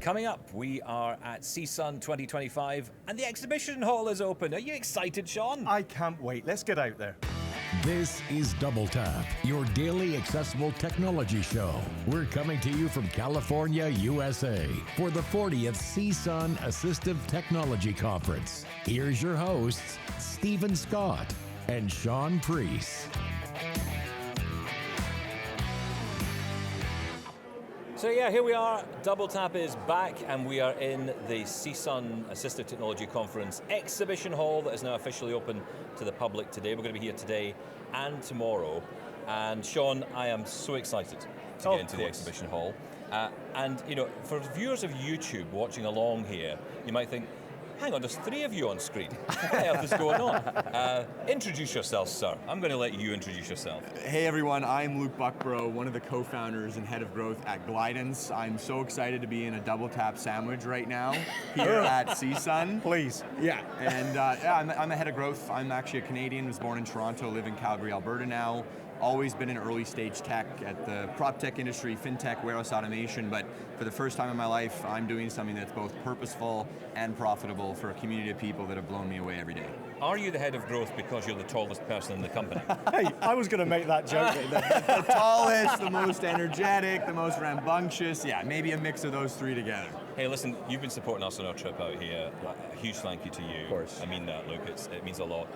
Coming up, we are at CSUN 2025 and the exhibition hall is open. Are you excited, Sean? I can't wait. Let's get out there. This is Double Tap, your daily accessible technology show. We're coming to you from California, USA, for the 40th CSUN Assistive Technology Conference. Here's your hosts, Stephen Scott and Sean Priest. So yeah, here we are. Double Tap is back and we are in the CSUN Assistive Technology Conference exhibition hall that is now officially open to the public today. We're going to be here today and tomorrow. And Sean, I am so excited to get into the exhibition hall. And you know, for viewers of YouTube watching along here, you might think, hang on, there's three of you on screen. What the hell is going on? Introduce yourself, sir. I'm going to let you introduce yourself. Hey everyone, I'm Luke Buckberrough, one of the co-founders and head of growth at Glidance. I'm so excited to be in a double tap sandwich right now here at CSUN. Please. Yeah, and I'm a head of growth. I'm actually a Canadian, was born in Toronto, live in Calgary, Alberta now. Always been in early stage tech at the prop tech industry, fintech, warehouse automation, but for the first time in my life, I'm doing something that's both purposeful and profitable for a community of people that have blown me away every day. Are you the head of growth because you're the tallest person in the company? Hey, I was going to make that joke. The tallest, the most energetic, the most rambunctious, yeah, maybe a mix of those three together. Hey, listen, you've been supporting us on our trip out here. A huge thank you to you. Of course. I mean that, Luke, it means a lot.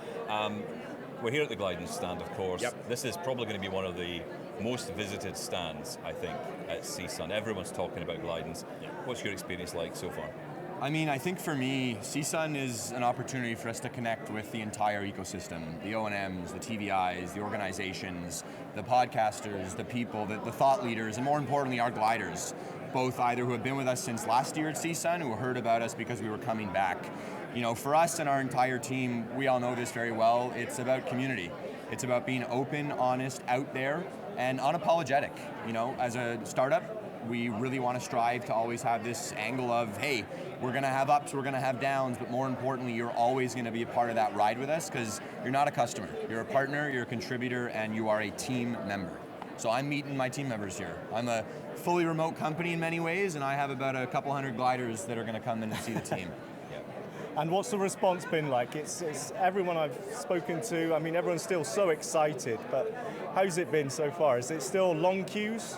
We're here at the Glidance stand, of course. Yep. This is probably going to be one of the most visited stands, I think, at CSUN. Everyone's talking about Glidance. What's your experience like so far? I mean, I think for me, CSUN is an opportunity for us to connect with the entire ecosystem, the O&Ms, the TVIs, the organizations, the podcasters, the people, the thought leaders, and more importantly, our gliders, both either who have been with us since last year at CSUN, who heard about us because we were coming back. You know, for us and our entire team, we all know this very well, it's about community. It's about being open, honest, out there, and unapologetic. You know, as a startup, we really want to strive to always have this angle of, hey, we're going to have ups, we're going to have downs, but more importantly, you're always going to be a part of that ride with us because you're not a customer. You're a partner, you're a contributor, and you are a team member. So I'm meeting my team members here. I'm a fully remote company in many ways, and I have about a couple hundred gliders that are going to come in and see the team. And what's the response been like? It's everyone I've spoken to, I mean, everyone's still so excited, but how's it been so far? Is it still long queues?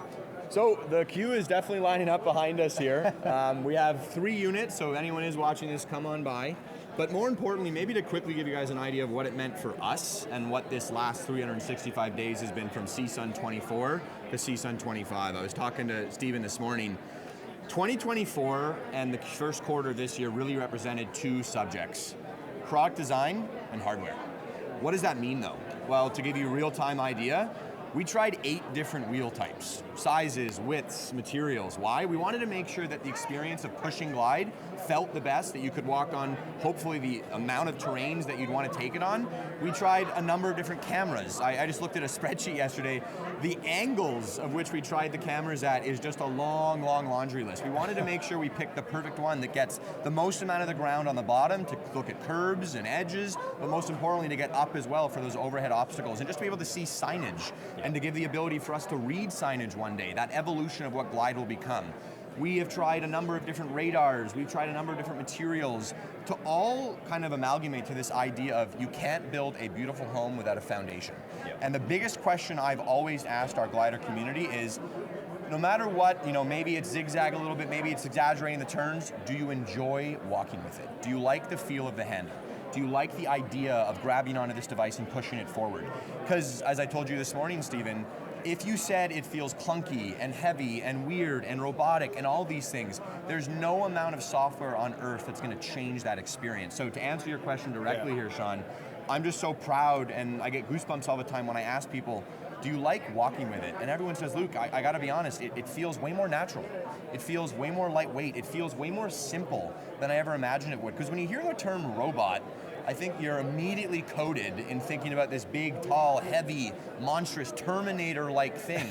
So the queue is definitely lining up behind us here. We have 3 units, so if anyone is watching this, come on by. But more importantly, maybe to quickly give you guys an idea of what it meant for us and what this last 365 days has been from CSUN 24 to CSUN 25. I was talking to Stephen this morning. 2024 and the first quarter this year really represented 2 subjects, product design and hardware. What does that mean though? Well, to give you a real-time idea, we tried 8 different wheel types, sizes, widths, materials. Why? We wanted to make sure that the experience of pushing glide felt the best, that you could walk on hopefully the amount of terrains that you'd want to take it on. We tried a number of different cameras. I just looked at a spreadsheet yesterday. The angles of which we tried the cameras at is just a long, long laundry list. We wanted to make sure we picked the perfect one that gets the most amount of the ground on the bottom to look at curbs and edges, but most importantly to get up as well for those overhead obstacles and just be able to see signage and to give the ability for us to read signage one day, that evolution of what glide will become. We have tried a number of different radars, we've tried a number of different materials to all kind of amalgamate to this idea of you can't build a beautiful home without a foundation. And the biggest question I've always asked our glider community is, no matter what, you know, maybe it's zigzag a little bit, maybe it's exaggerating the turns, do you enjoy walking with it? Do you like the feel of the handle? Do you like the idea of grabbing onto this device and pushing it forward? Because as I told you this morning, Stephen, if you said it feels clunky and heavy and weird and robotic and all these things, there's no amount of software on earth that's going to change that experience. So to answer your question directly here, Sean, I'm just so proud and I get goosebumps all the time when I ask people, do you like walking with it? And everyone says, Luke, I gotta be honest, it feels way more natural. It feels way more lightweight. It feels way more simple than I ever imagined it would. Because when you hear the term robot, I think you're immediately coded in thinking about this big, tall, heavy, monstrous, Terminator-like thing.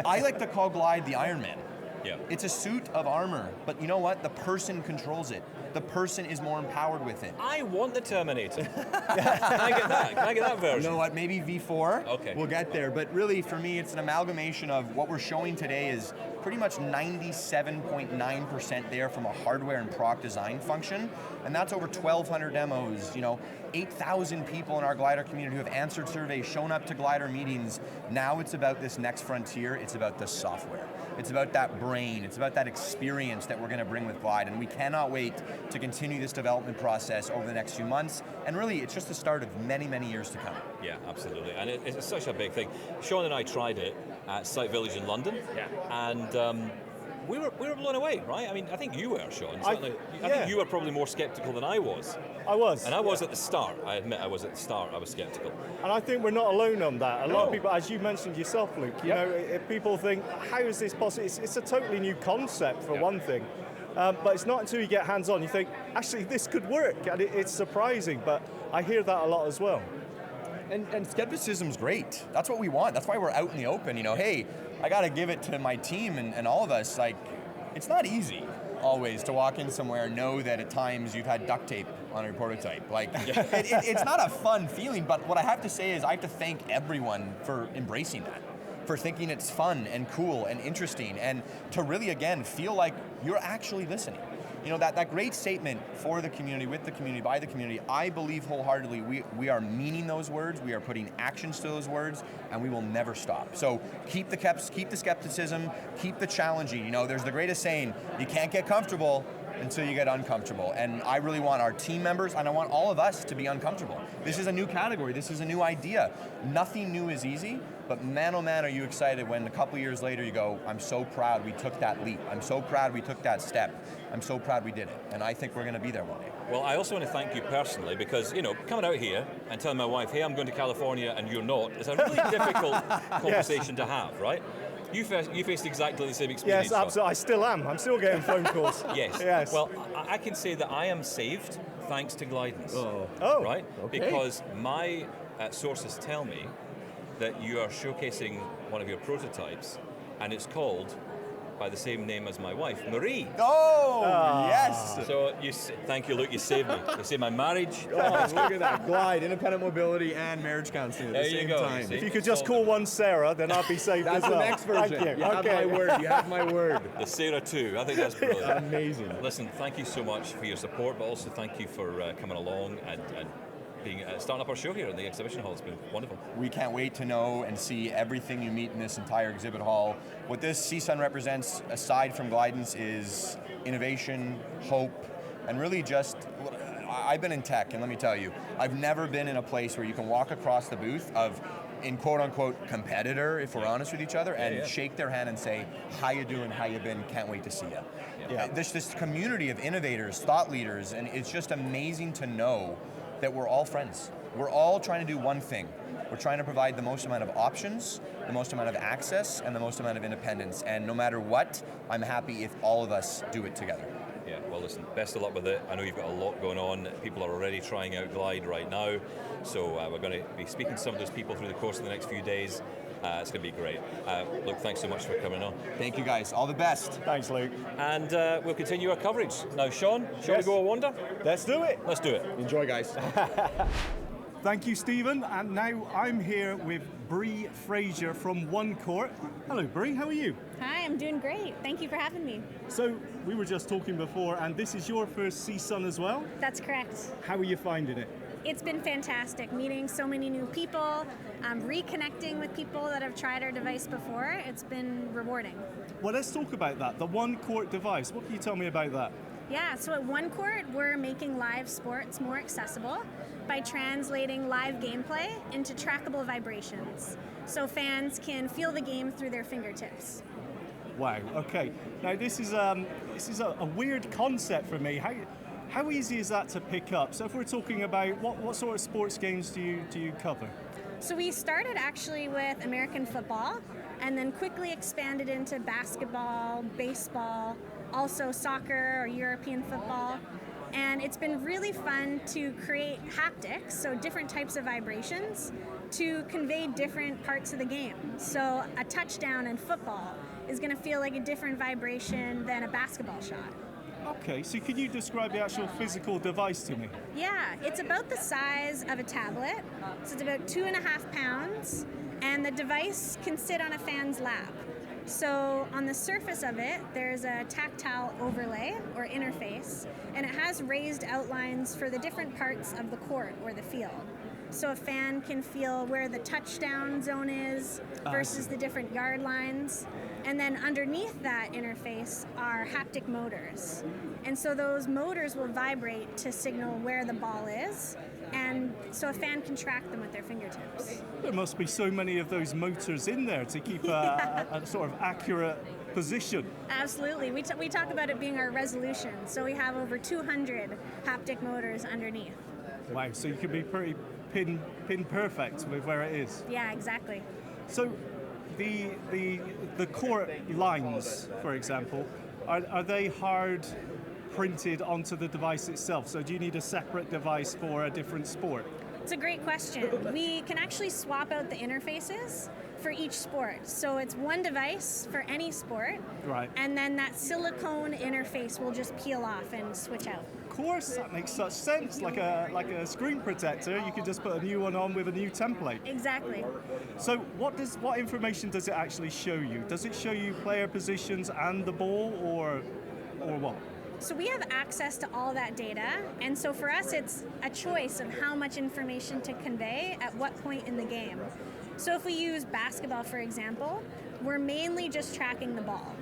I like to call Glide the Iron Man. Yeah. It's a suit of armor, but you know what? The person controls it. The person is more empowered with it. I want the Terminator. Can I get that? Can I get that version? You know what? Maybe V4. Okay. We'll get there. But really, for me, it's an amalgamation of what we're showing today is pretty much 97.9% there from a hardware and product design function, and that's over 1,200 demos, 8,000 people in our glider community who have answered surveys, shown up to glider meetings. Now it's about this next frontier, it's about the software. It's about that brain, it's about that experience that we're going to bring with Glide, and we cannot wait to continue this development process over the next few months, and really it's just the start of many, many years to come. Yeah, absolutely, and it's such a big thing. Sean and I tried it at Sight Village in London, and we were blown away, right? I mean, I think you were, Sean. I think you were probably more skeptical than I was. I was. And I was at the start. I admit I was at the start. I was skeptical. And I think we're not alone on that. A lot of people, as you mentioned yourself, Luke, if people think, how is this possible? It's a totally new concept, for one thing. But it's not until you get hands-on, you think, actually, this could work. And it's surprising, but I hear that a lot as well. And skepticism's great. That's what we want. That's why we're out in the open. Hey, I got to give it to my team and all of us. Like, it's not easy always to walk in somewhere and know that at times you've had duct tape on your prototype. Like, it's not a fun feeling, but what I have to say is I have to thank everyone for embracing that, for thinking it's fun and cool and interesting, and to really, again, feel like you're actually listening. That great statement, for the community, with the community, by the community, I believe wholeheartedly we are meaning those words, we are putting actions to those words, and we will never stop. So keep the skepticism, keep the challenging. There's the greatest saying, you can't get comfortable until you get uncomfortable. And I really want our team members, and I want all of us to be uncomfortable. This is a new category, this is a new idea. Nothing new is easy, but man, oh man, are you excited when a couple years later you go, I'm so proud we took that leap. I'm so proud we took that step. I'm so proud we did it. And I think we're going to be there one day. Well, I also want to thank you personally because, coming out here and telling my wife, hey, I'm going to California and you're not, is a really difficult conversation to have, right? You faced exactly the same experience. Yes, absolutely. I still am. I'm still getting phone calls. Yes. Well, I can say that I am saved thanks to Glidance. Oh. Right? Okay. Because my sources tell me that you are showcasing one of your prototypes, and it's called, by the same name as my wife, Marie. Yes! So, thank you, Luke, you saved me. You saved my marriage. Look at that. Glide, independent mobility, and marriage counseling at the same time. See? If you could just call one Sarah, then I'd be safe as well. That's the next version. Thank you. You have my word. You have my word. The Sarah 2, I think that's brilliant. Amazing. Listen, thank you so much for your support, but also thank you for coming along and starting up our show here in the exhibition hall. It's been wonderful. We can't wait to know and see everything you meet in this entire exhibit hall. What this CSUN represents, aside from Glidance, is innovation, hope, and really just, I've been in tech, and let me tell you, I've never been in a place where you can walk across the booth of, in quote-unquote competitor, if we're honest with each other, and shake their hand and say, how you doing, how you been, can't wait to see you. This community of innovators, thought leaders, and it's just amazing to know that we're all friends. We're all trying to do one thing. We're trying to provide the most amount of options, the most amount of access, and the most amount of independence. And no matter what, I'm happy if all of us do it together. Yeah, well listen, best of luck with it. I know you've got a lot going on. People are already trying out Glide right now. So we're going to be speaking to some of those people through the course of the next few days. It's going to be great. Luke, thanks so much for coming on. Thank you guys, all the best. Thanks, Luke. And we'll continue our coverage. Now, Sean, shall we go a wander? Let's do it. Let's do it. Enjoy, guys. Thank you, Stephen. And now I'm here with Bree Fraser from OneCourt. Hello, Bree. How are you? Hi, I'm doing great. Thank you for having me. So we were just talking before, and this is your first CSUN as well? That's correct. How are you finding it? It's been fantastic, meeting so many new people, reconnecting with people that have tried our device before. It's been rewarding. Well, let's talk about that, the OneCourt device. What can you tell me about that? Yeah, so at OneCourt, we're making live sports more accessible by translating live gameplay into trackable vibrations, so fans can feel the game through their fingertips. Wow, okay. Now this is a weird concept for me. How easy is that to pick up? So if we're talking about what sort of sports games do you cover? So we started actually with American football and then quickly expanded into basketball, baseball, also soccer or European football. And it's been really fun to create haptics, so different types of vibrations, to convey different parts of the game. So a touchdown in football is going to feel like a different vibration than a basketball shot. Okay, so can you describe the actual physical device to me? Yeah, it's about the size of a tablet, so it's about 2.5 pounds, and the device can sit on a fan's lap. So on the surface of it, there's a tactile overlay or interface, and it has raised outlines for the different parts of the court or the field. So a fan can feel where the touchdown zone is versus the different yard lines. And then underneath that interface are haptic motors. And so those motors will vibrate to signal where the ball is, and so a fan can track them with their fingertips. There must be so many of those motors in there to keep a sort of accurate position. Absolutely. We talk about it being our resolution. So we have over 200 haptic motors underneath. Wow, so you can be pretty pin perfect with where it is. Yeah, exactly. So the court lines, for example, are they hard printed onto the device itself? So do you need a separate device for a different sport? It's a great question. We can actually swap out the interfaces for each sport. So it's one device for any sport, Right. and then that silicone interface will just peel off and switch out. Of course, that makes such sense. Like a screen protector, you can just put a new one on with a new template. Exactly. So what information does it actually show you? Does it show you player positions and the ball, or what? So we have access to all that data, and so for us it's a choice of how much information to convey at what point in the game. So if we use basketball, for example, we're mainly just tracking the ball.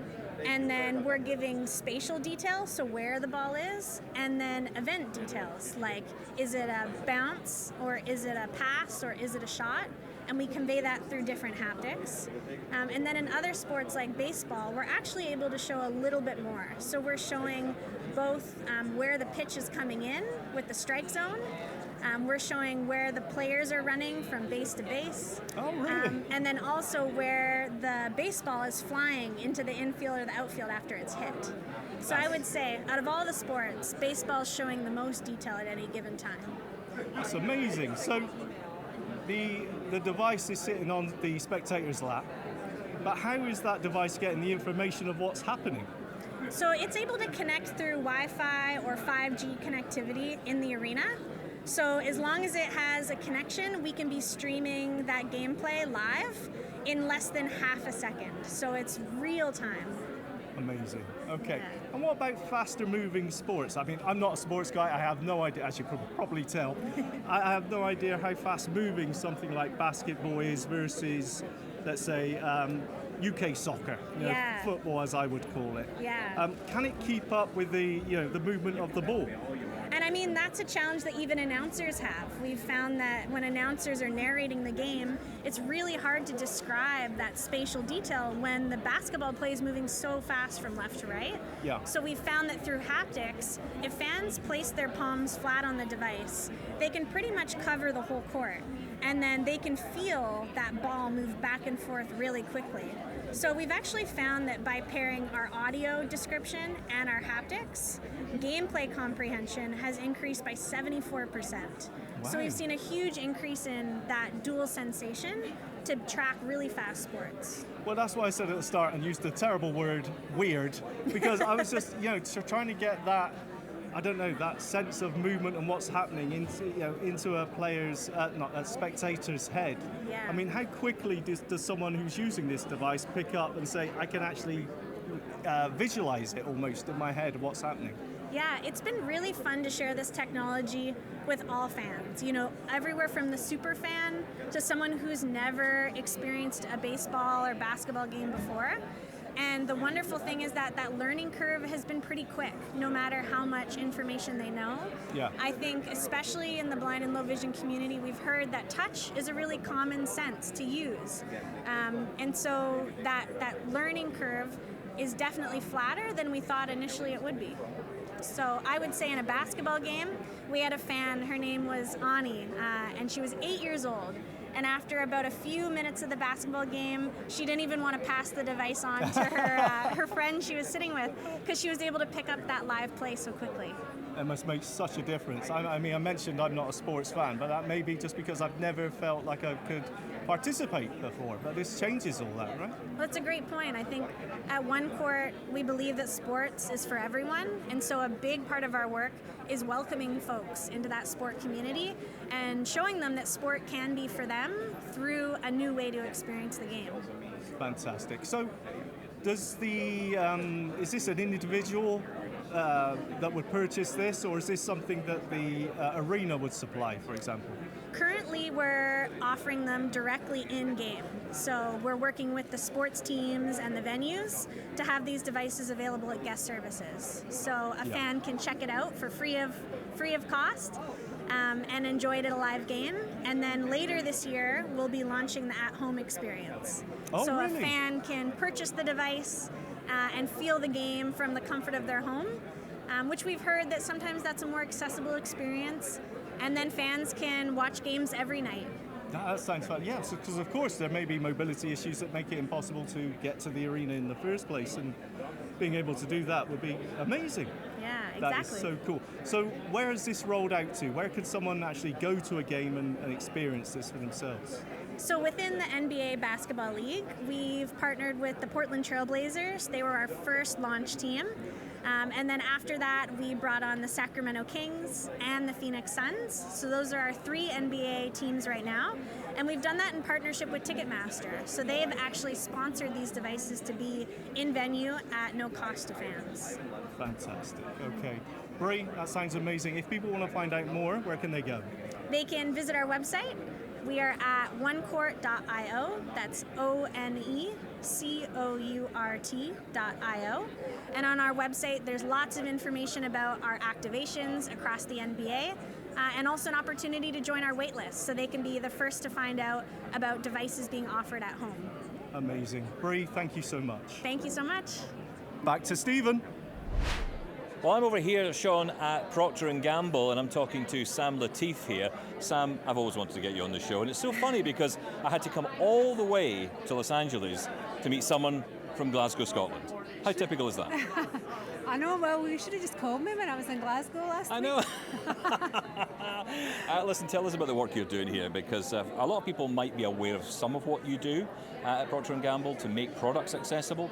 And then we're giving spatial details, so where the ball is, and then event details, like is it a bounce, or is it a pass, or is it a shot? And we convey that through different haptics. And then in other sports like baseball, we're actually able to show a little bit more. So we're showing both where the pitch is coming in with the strike zone. We're showing where the players are running from base to base. Oh, really? And then also where the baseball is flying into the infield or the outfield after it's hit. So I would say, out of all the sports, baseball is showing the most detail at any given time. That's amazing. So the device is sitting on the spectator's lap, but how is that device getting the information of what's happening? So it's able to connect through Wi-Fi or 5G connectivity in the arena. So as long as it has a connection, we can be streaming that gameplay live in less than half a second. So it's real time. Amazing. Okay. Yeah. And what about faster moving sports? I mean, I'm not a sports guy. I have no idea, as you could probably tell. I have no idea how fast moving something like basketball is versus, let's say, UK soccer, Yeah. football as I would call it. Yeah. Can it keep up with the movement of the ball? And I mean, that's a challenge that even announcers have. We've found that when announcers are narrating the game, it's really hard to describe that spatial detail when the basketball play is moving so fast from left to right. Yeah. So we've found that through haptics, if fans place their palms flat on the device, they can pretty much cover the whole court. And then they can feel that ball move back and forth really quickly. So we've actually found that by pairing our audio description and our haptics, gameplay comprehension has increased by 74%. Wow. So we've seen a huge increase in that dual sensation to track really fast sports. Well, that's why I said at the start and used the terrible word weird, because I was just trying to get that, I don't know, that sense of movement and what's happening into a player's, not a spectator's head. Yeah. I mean, how quickly does someone who's using this device pick up and say, I can actually visualize it almost in my head, what's happening? Yeah, it's been really fun to share this technology with all fans. Everywhere from the super fan to someone who's never experienced a baseball or basketball game before. And the wonderful thing is that that learning curve has been pretty quick, no matter how much information they know. Yeah. I think especially in the blind and low vision community, we've heard that touch is a really common sense to use. And so that learning curve is definitely flatter than we thought initially it would be. So I would say in a basketball game, we had a fan, her name was Ani, and she was 8 years old. And after about a few minutes of the basketball game, she didn't even want to pass the device on to her friend she was sitting with, because she was able to pick up that live play so quickly. It must make such a difference. I mean, I mentioned I'm not a sports fan, but that may be just because I've never felt like I could participate before. But this changes all that, right? Well, that's a great point. I think at OneCourt, we believe that sports is for everyone. And so a big part of our work is welcoming folks into that sport community and showing them that sport can be for them through a new way to experience the game. Fantastic. So Does the is this an individual that would purchase this, or is this something that the arena would supply, for example? Currently, we're offering them directly in-game. So we're working with the sports teams and the venues to have these devices available at guest services. So a fan can check it out for free of cost and enjoy it at a live game. And then later this year, we'll be launching the at-home experience. Oh, so really? a fan can purchase the device and feel the game from the comfort of their home, which we've heard that sometimes that's a more accessible experience. And then fans can watch games every night. That sounds fun. Yeah, because of course there may be mobility issues that make it impossible to get to the arena in the first place, and being able to do that would be amazing. Yeah, exactly. That is so cool. So where is this rolled out to? Where could someone actually go to a game and experience this for themselves? So within the NBA Basketball League, we've partnered with the Portland Trailblazers. They were our first launch team. And then after that, we brought on the Sacramento Kings and the Phoenix Suns. So those are our 3 NBA teams right now. And we've done that in partnership with Ticketmaster. So they have actually sponsored these devices to be in venue at no cost to fans. Fantastic. Okay. Bree, that sounds amazing. If people want to find out more, where can they go? They can visit our website. We are at OneCourt.io. That's OneCourt.io. And on our website, there's lots of information about our activations across the NBA, and also an opportunity to join our waitlist, so they can be the first to find out about devices being offered at home. Amazing. Bree, thank you so much. Thank you so much. Back to Stephen. Well, I'm over here, Sean, at Procter Gamble, and I'm talking to Sam Latif here. Sam, I've always wanted to get you on the show, and it's so funny because I had to come all the way to Los Angeles to meet someone from Glasgow, Scotland. How typical is that? I know, well, you should have just called me when I was in Glasgow last week. I know. Listen, tell us about the work you're doing here, because a lot of people might be aware of some of what you do at Procter Gamble to make products accessible.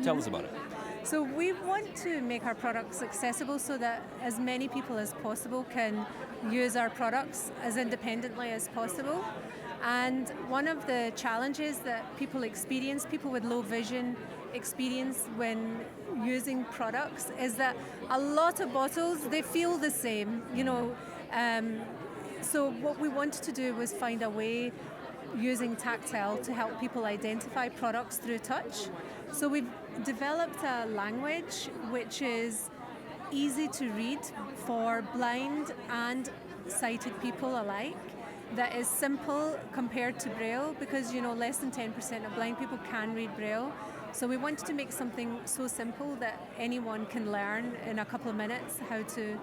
Tell us about it. So we want to make our products accessible so that as many people as possible can use our products as independently as possible. And one of the challenges that people with low vision experience when using products, is that a lot of bottles, they feel the same, so what we wanted to do was find a way using Tactile to help people identify products through touch. So we've developed a language which is easy to read for blind and sighted people alike, that is simple compared to Braille, because less than 10% of blind people can read Braille. So we wanted to make something so simple that anyone can learn in a couple of minutes how to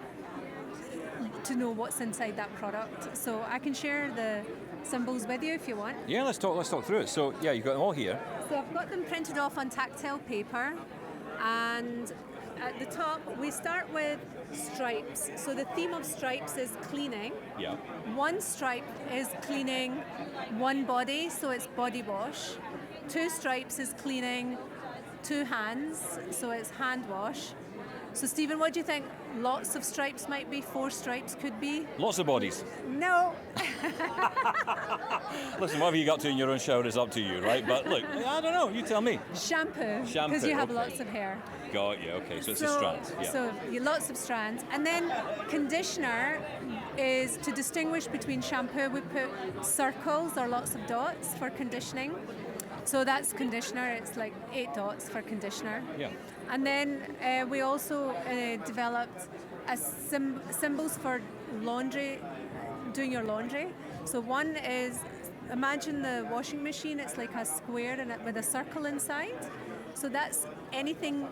know what's inside that product. So I can share the symbols with you if you want. Yeah, let's talk through it. So yeah, you've got them all here. So I've got them printed off on tactile paper, and at the top we start with stripes. So the theme of stripes is cleaning. Yeah. One stripe is cleaning one body, so it's body wash. 2 stripes is cleaning 2 hands, so it's hand wash. So Stephen, what do you think? Lots of stripes might be, 4 stripes could be? Lots of bodies. No. Listen, whatever you got to in your own shower is up to you, right? But look, I don't know, you tell me. Shampoo, Shampoo, because you have okay. lots of hair. Got you, okay, so it's a strand. Yeah. So lots of strands. And then conditioner is to distinguish between shampoo. We put circles or lots of dots for conditioning. So that's conditioner, it's like 8 dots for conditioner. Yeah. And then we also developed symbols for laundry, doing your laundry. So one is, imagine the washing machine, it's like a square with a circle inside. So that's anything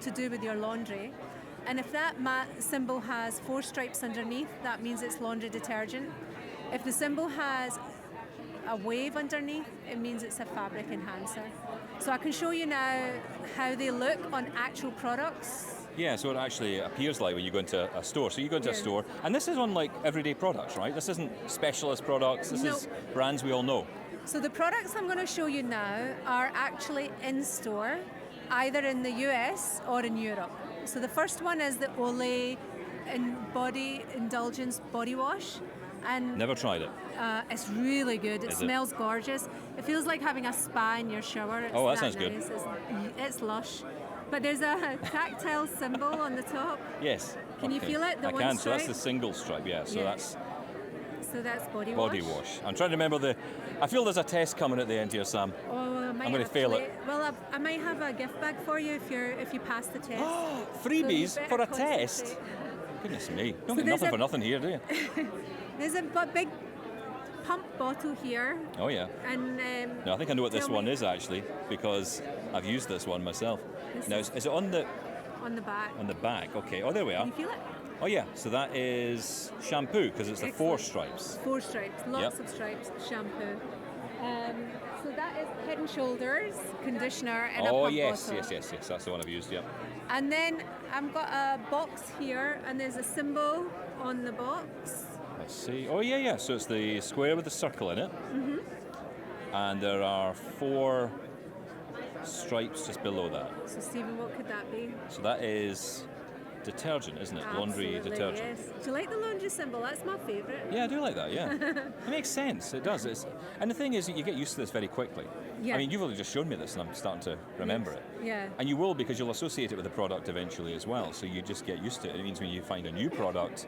to do with your laundry. And if that symbol has 4 stripes underneath, that means it's laundry detergent. If the symbol has a wave underneath, it means it's a fabric enhancer. So I can show you now how they look on actual products. Yeah, so it actually appears like when you go into a store. So you go into a store, and this is on like everyday products, right? This isn't specialist products, this is brands we all know. So the products I'm going to show you now are actually in store, either in the US or in Europe. So the first one is the Olay Body Indulgence Body Wash. And Never tried it. it's really good. It Is it? smells gorgeous. It feels like having a spa in your shower. It's Oh, that sounds good. nice. It's lush. But there's a tactile symbol on the top. Yes. Can you feel it? The I one can. So that's stripe? the single stripe. Yeah. So Yeah. that's body wash. I'm trying to remember I feel there's a test coming at the end here, Sam. Oh, I might I'm gonna fail it. Well, I might have a gift bag for you if you pass the test. Freebies So you for a better test? concentrate. Goodness me. Don't So get there's nothing a- for nothing here, do you? There's a big pump bottle here, Oh yeah. and No, I think I know what this tell one me- is actually, because I've used this one myself. Now, is it on the on the back. back? Okay. Oh, there we are. Can you feel it? Oh yeah. So that is shampoo because it's the 4 Excellent. stripes. 4 stripes, lots Yep. of stripes, shampoo. So that is Head and Shoulders conditioner in a Oh pump yes, bottle. yes. That's the one I've used. Yeah. And then I've got a box here, and there's a symbol on the box. Let's see. Oh yeah. So it's the square with the circle in it. Mm-hmm. And there are 4 stripes just below that. So Stephen, what could that be? So that is detergent, isn't it? Laundry Absolutely, detergent. Yes. Do you like the laundry symbol? That's my favourite. Yeah, I do like that, yeah. It makes sense, it does. And the thing is, you get used to this very quickly. Yeah. I mean, you've only just shown me this and I'm starting to remember it. Yeah. And you will, because you'll associate it with the product eventually as well, so you just get used to it. It means when you find a new product,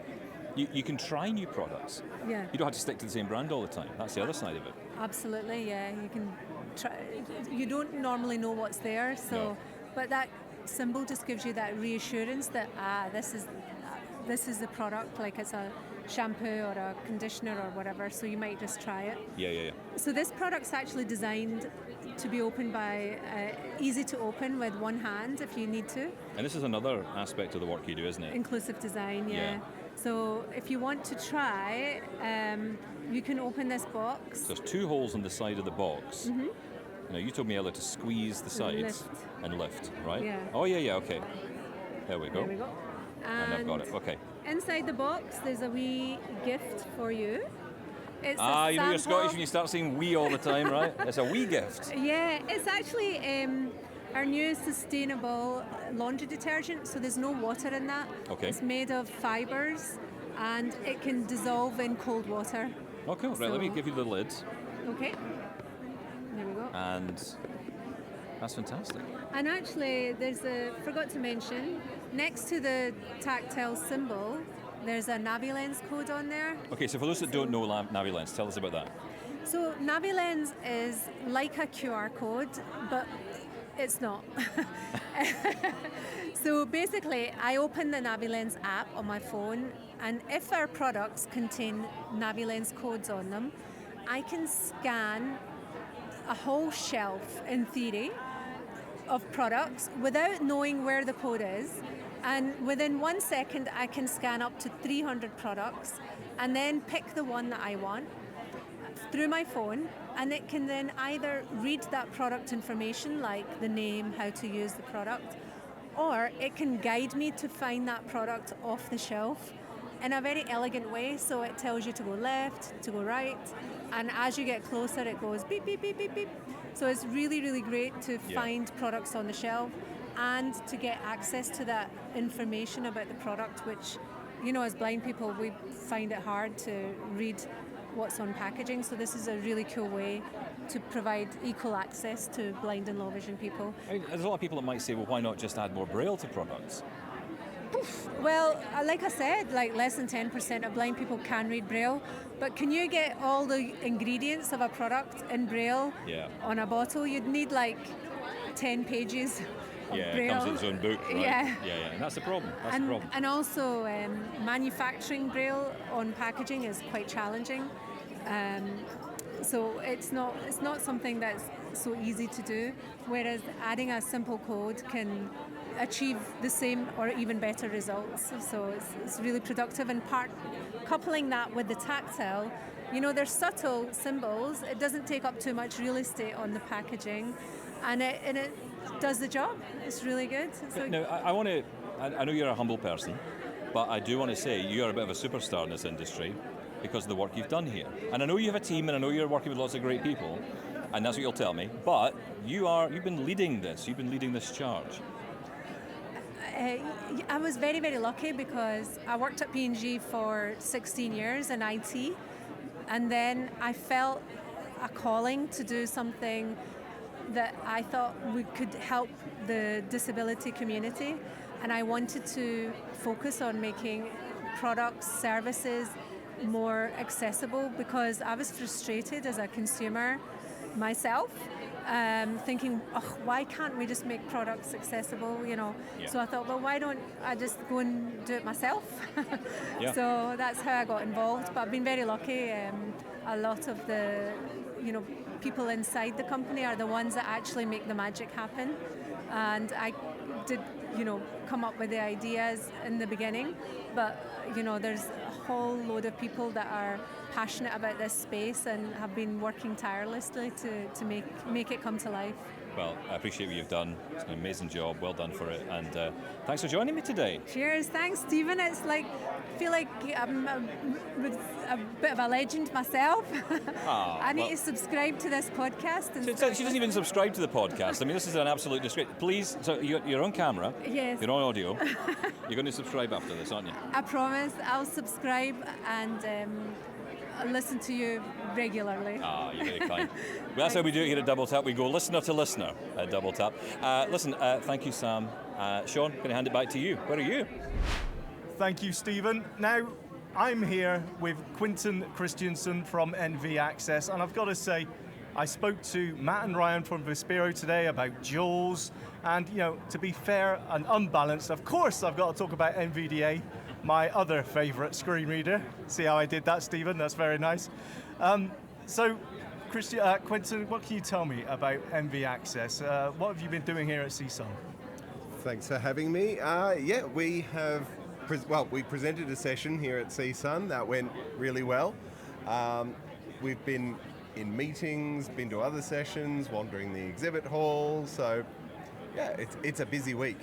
you can try new products. Yeah. You don't have to stick to the same brand all the time. That's the other side of it. Absolutely, yeah. You can try. You don't normally know what's there, so No. but that symbol just gives you that reassurance that this is the product, like it's a shampoo or a conditioner or whatever. So you might just try it. Yeah. So this product's actually designed to be opened by easy to open with one hand if you need to. And this is another aspect of the work you do, isn't it? Inclusive design, yeah. Yeah. So if you want to try, you can open this box. So there's 2 holes on the side of the box. Mm-hmm. Now, you told me earlier to squeeze the sides Lift. and lift, right? Yeah. Oh, yeah, okay. There we go. There we go. And I've got it, okay. Inside the box, there's a wee gift for you. It's Ah, a you know you're sample- Scottish when you start saying we all the time, right? It's a wee gift. Yeah, it's actually our new sustainable laundry detergent, so there's no water in that. Okay. It's made of fibres and it can dissolve in cold water. Oh, cool. Right, let me So- give you the lid. Okay. There we go. And that's fantastic. And actually, forgot to mention, next to the tactile symbol, there's a NaviLens code on there. Okay, so for those that don't know NaviLens, tell us about that. So NaviLens is like a QR code, but it's not. So basically, I open the NaviLens app on my phone, and if our products contain NaviLens codes on them, I can scan a whole shelf, in theory, of products without knowing where the code is. And within 1 second, I can scan up to 300 products and then pick the one that I want through my phone, and it can then either read that product information, like the name, how to use the product, or it can guide me to find that product off the shelf in a very elegant way. So it tells you to go left, to go right, and as you get closer, it goes beep, beep, beep, beep, beep. So it's really, really great to find products on the shelf and to get access to that information about the product, which, you know, as blind people, we find it hard to read what's on packaging. So this is a really cool way to provide equal access to blind and low vision people. I mean, there's a lot of people that might say, well, why not just add more Braille to products? Well, like I said, like less than 10% of blind people can read Braille, but can you get all the ingredients of a product in Braille on a bottle? You'd need like 10 pages of Yeah, Braille. it comes in its own book, right? Yeah. And that's the problem. That's the problem. And also manufacturing Braille on packaging is quite challenging. So it's not something that's so easy to do, whereas adding a simple code can achieve the same or even better results. So it's really productive, and coupling that with the tactile, you know, they're subtle symbols. It doesn't take up too much real estate on the packaging, and it does the job. It's really good. So Now, I know you're a humble person, but I do want to say you are a bit of a superstar in this industry because of the work you've done here. And I know you have a team, and I know you're working with lots of great people, and that's what you'll tell me. But you've been leading this. You've been leading this charge. I was very, very lucky because I worked at P&G for 16 years in IT, and then I felt a calling to do something that I thought we could help the disability community, and I wanted to focus on making products, services more accessible because I was frustrated as a consumer myself, thinking, why can't we just make products accessible, Yeah. So I thought, well, why don't I just go and do it myself? Yeah. So that's how I got involved, but I've been very lucky. A lot of the, people inside the company are the ones that actually make the magic happen. And I did, come up with the ideas in the beginning, but, there's a whole load of people that are passionate about this space and have been working tirelessly to make it come to life. Well, I appreciate what you've done. It's an amazing job. Well done for it. And thanks for joining me today. Cheers. Thanks, Stephen. It's like, I feel like I'm a bit of a legend myself. I need to subscribe to this podcast. And she doesn't even subscribe to the podcast. I mean, this is an absolute disgrace. Please, so you're on camera. Yes. You're on audio. You're going to subscribe after this, aren't you? I promise. I'll subscribe and listen to you regularly. You're very kind. Well, that's how we do it here at Double Tap. We go listener to listener at Double Tap. Thank you, Sam. Sean, going to hand it back to you. Where are you? Thank you, Stephen. Now, I'm here with Quenton Christensen from NV Access, and I've got to say, I spoke to Matt and Ryan from Vispero today about JAWS, and to be fair and unbalanced, of course I've got to talk about NVDA, my other favourite screen reader. See how I did that, Stephen? That's very nice. So, Quenton, what can you tell me about NV Access? What have you been doing here at CSUN? Thanks for having me. We have, we presented a session here at CSUN that went really well. We've been in meetings, been to other sessions, wandering the exhibit hall, so yeah, it's a busy week.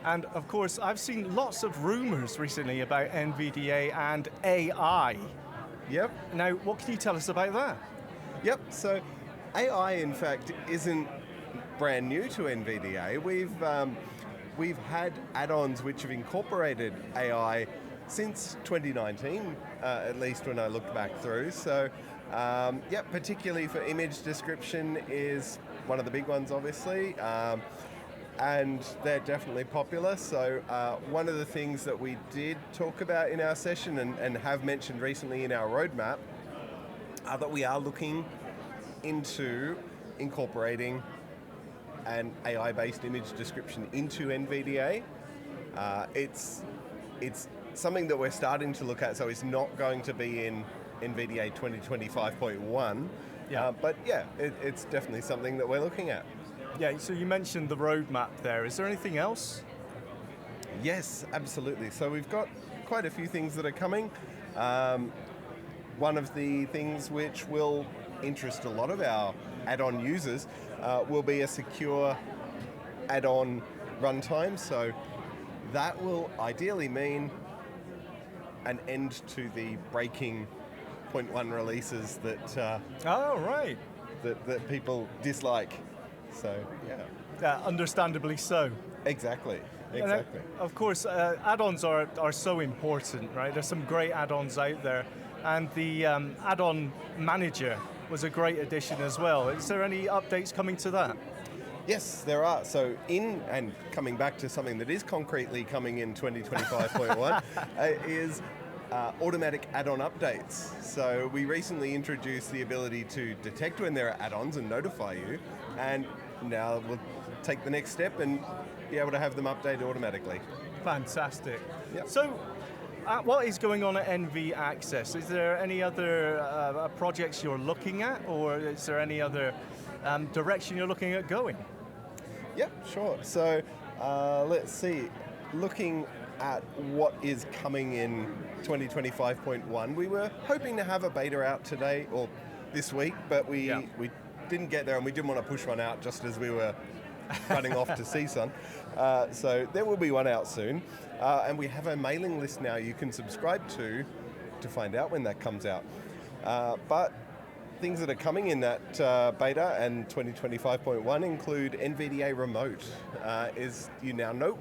And of course, I've seen lots of rumours recently about NVDA and AI. Yep. Now, what can you tell us about that? Yep, so AI, in fact, isn't brand new to NVDA. We've had add-ons which have incorporated AI since 2019, at least when I looked back through. So, particularly for image description is one of the big ones, obviously. And they're definitely popular. So one of the things that we did talk about in our session and have mentioned recently in our roadmap are that we are looking into incorporating an AI-based image description into NVDA. It's something that we're starting to look at, so it's not going to be in NVDA 2025.1, but it's definitely something that we're looking at. Yeah, so you mentioned the roadmap there. Is there anything else? Yes, absolutely. So we've got quite a few things that are coming. One of the things which will interest a lot of our add-on users will be a secure add-on runtime. So that will ideally mean an end to the breaking 0.1 releases that that people dislike. So, understandably so. Exactly. Of course, add-ons are so important, right? There's some great add-ons out there, and the add-on manager was a great addition as well. Is there any updates coming to that? Yes, there are. So and coming back to something that is concretely coming in 2025.1 is automatic add-on updates. So we recently introduced the ability to detect when there are add-ons and notify you, and now we'll take the next step and be able to have them updated automatically. Fantastic. Yep. So what is going on at NV Access? Is there any other projects you're looking at, or is there any other direction you're looking at going? Yep, sure. So let's see. Looking at what is coming in 2025.1, we were hoping to have a beta out today or this week, but we didn't get there, and we didn't want to push one out just as we were running off to CSUN. So there will be one out soon. And we have a mailing list now you can subscribe to find out when that comes out. But things that are coming in that beta and 2025.1 include NVDA Remote. As you now know,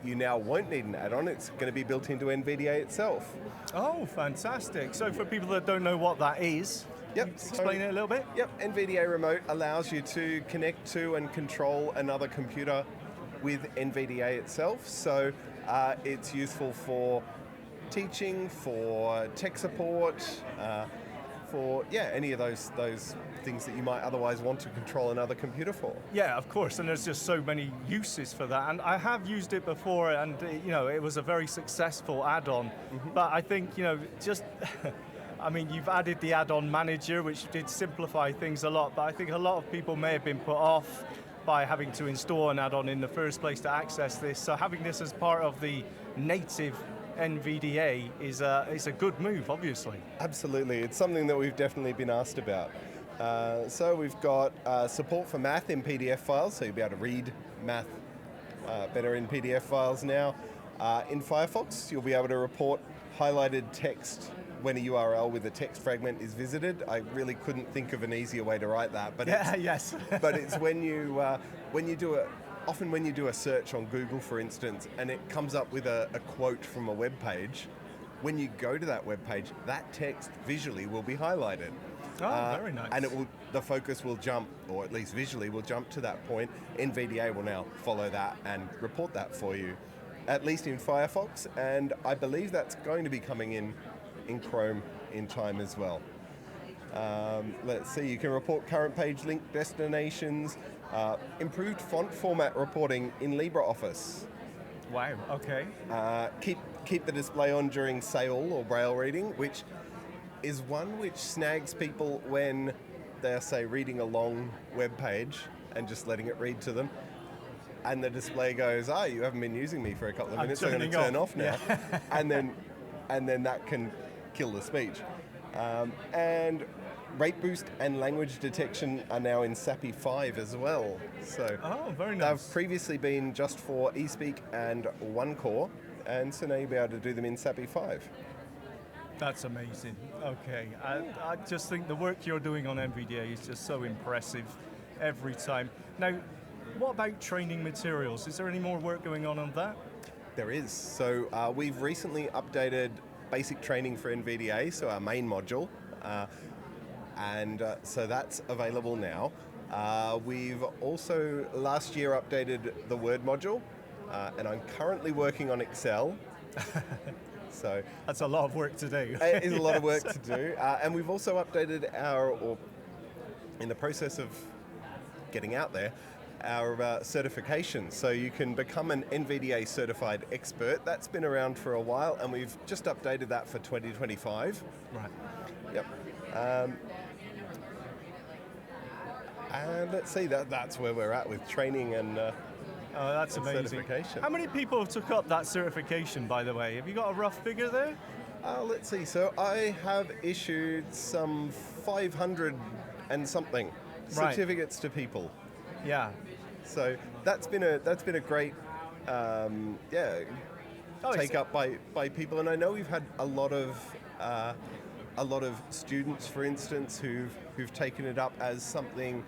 you now won't need an add-on. It's going to be built into NVDA itself. Oh, fantastic. So for people that don't know what that is, explain it a little bit? Yep, NVDA Remote allows you to connect to and control another computer with NVDA itself. So it's useful for teaching, for tech support, for any of those things that you might otherwise want to control another computer for. Yeah, of course, and there's just so many uses for that. And I have used it before, and it was a very successful add-on. But I think just I mean, you've added the add-on manager, which did simplify things a lot. But I think a lot of people may have been put off by having to install an add-on in the first place to access this. So having this as part of the native NVDA is a good move, obviously. Absolutely, it's something that we've definitely been asked about. So we've got support for math in PDF files, so you'll be able to read math better in PDF files now. In Firefox, you'll be able to report highlighted text when a URL with a text fragment is visited. I really couldn't think of an easier way to write that, but yes. But it's when you do a search on Google, for instance, and it comes up with a quote from a web page. When you go to that web page, that text visually will be highlighted. Oh, very nice. And the focus will jump, or at least visually will jump to that point. NVDA will now follow that and report that for you, at least in Firefox, and I believe that's going to be coming in Chrome in time as well. Let's see, you can report current page link destinations, improved font format reporting in LibreOffice. Wow, okay. Keep the display on during sale or Braille reading, which is one which snags people when they're, say, reading a long web page and just letting it read to them, and the display goes, you haven't been using me for a couple of minutes, so I'm going to turn off now. Yeah. and then that can kill the speech. And rate boost and language detection are now in SAPI 5 as well. So very nice. They've previously been just for eSpeak and OneCourt, and so now you'll be able to do them in SAPI 5. That's amazing. Okay, I just think the work you're doing on NVDA is just so impressive every time. Now, what about training materials? Is there any more work going on that? There is. So we've recently updated basic training for NVDA, so our main module, and so that's available now. We've also last year updated the Word module, and I'm currently working on Excel. So that's a lot of work to do. It is a lot of work to do, and we've also updated in the process of getting out there, our certification. So you can become an NVDA certified expert. That's been around for a while, and we've just updated that for 2025. Right. Yep. And let's see, that's where we're at with training and that's amazing. Certification. How many people took up that certification, by the way? Have you got a rough figure there? Let's see. So I have issued some 500 and something certificates to people. Yeah. So that's been a great take up by people, and I know we've had a lot of students, for instance, who've taken it up as something,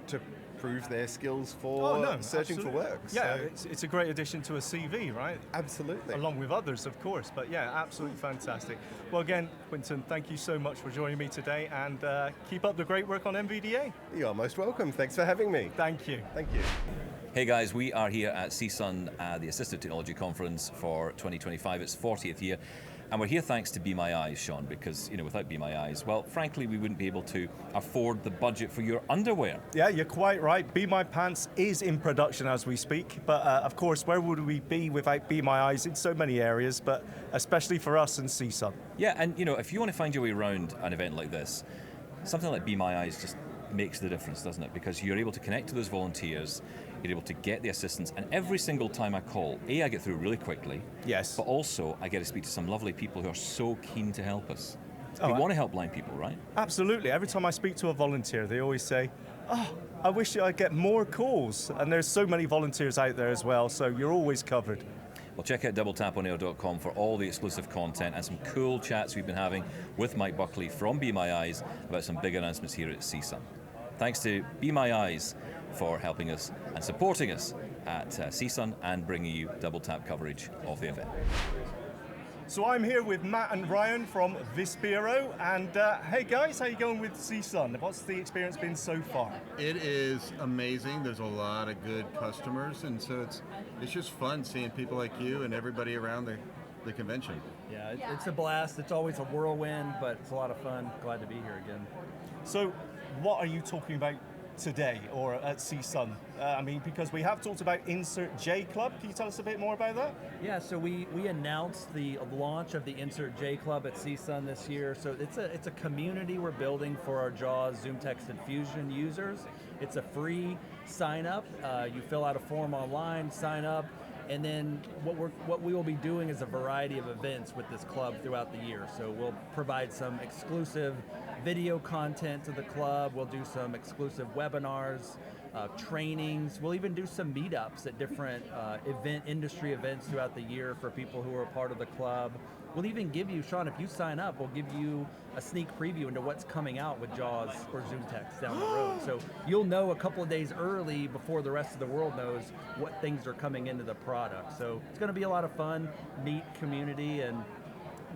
to prove their skills for searching for work. Yeah, so it's a great addition to a CV, right? Absolutely. Along with others, of course, but yeah, absolutely fantastic. Well, again, Quenton, thank you so much for joining me today, and keep up the great work on NVDA. You're most welcome. Thanks for having me. Thank you. Thank you. Hey guys, we are here at CSUN, the Assistive Technology Conference for 2025. It's 40th year. And we're here thanks to BeMyEyes, Sean, because without BeMyEyes, well, frankly, we wouldn't be able to afford the budget for your underwear. Yeah, you're quite right. BeMyPants is in production as we speak, but of course, where would we be without BeMyEyes in so many areas, but especially for us in CSUN. Yeah, and if you want to find your way around an event like this, something like BeMyEyes just makes the difference, doesn't it? Because you're able to connect to those volunteers, you're able to get the assistance, and every single time I call, I get through really quickly. Yes. But also, I get to speak to some lovely people who are so keen to help us. We want to help blind people, right? Absolutely. Every time I speak to a volunteer, they always say, I wish I'd get more calls. And there's so many volunteers out there as well, so you're always covered. Well, check out doubletaponair.com for all the exclusive content and some cool chats we've been having with Mike Buckley from BeMyEyes about some big announcements here at CSUN. Thanks to BeMyEyes for helping us and supporting us at CSUN and bringing you double tap coverage of the event. So I'm here with Matt and Ryan from Vispero, and hey guys, how you going with CSUN? What's the experience been so far? It is amazing. There's a lot of good customers, and so it's just fun seeing people like you and everybody around the convention. Yeah, it's a blast. It's always a whirlwind, but it's a lot of fun. Glad to be here again. So what are you talking about today or at CSUN? I mean, because we have talked about Insert J Club. Can you tell us a bit more about that? Yeah, so we announced the launch of the Insert J Club at CSUN this year. So it's a community we're building for our JAWS, Zoom Text, and Fusion users. It's a free sign up. You fill out a form online, sign up, and then what we will be doing is a variety of events with this club throughout the year. So we'll provide some exclusive video content to the club. We'll do some exclusive webinars, trainings. We'll even do some meetups at different industry events throughout the year for people who are a part of the club. We'll even give you, Sean, if you sign up, we'll give you a sneak preview into what's coming out with JAWS or Zoom Text down the road. So you'll know a couple of days early before the rest of the world knows what things are coming into the product. So it's going to be a lot of fun, neat community, and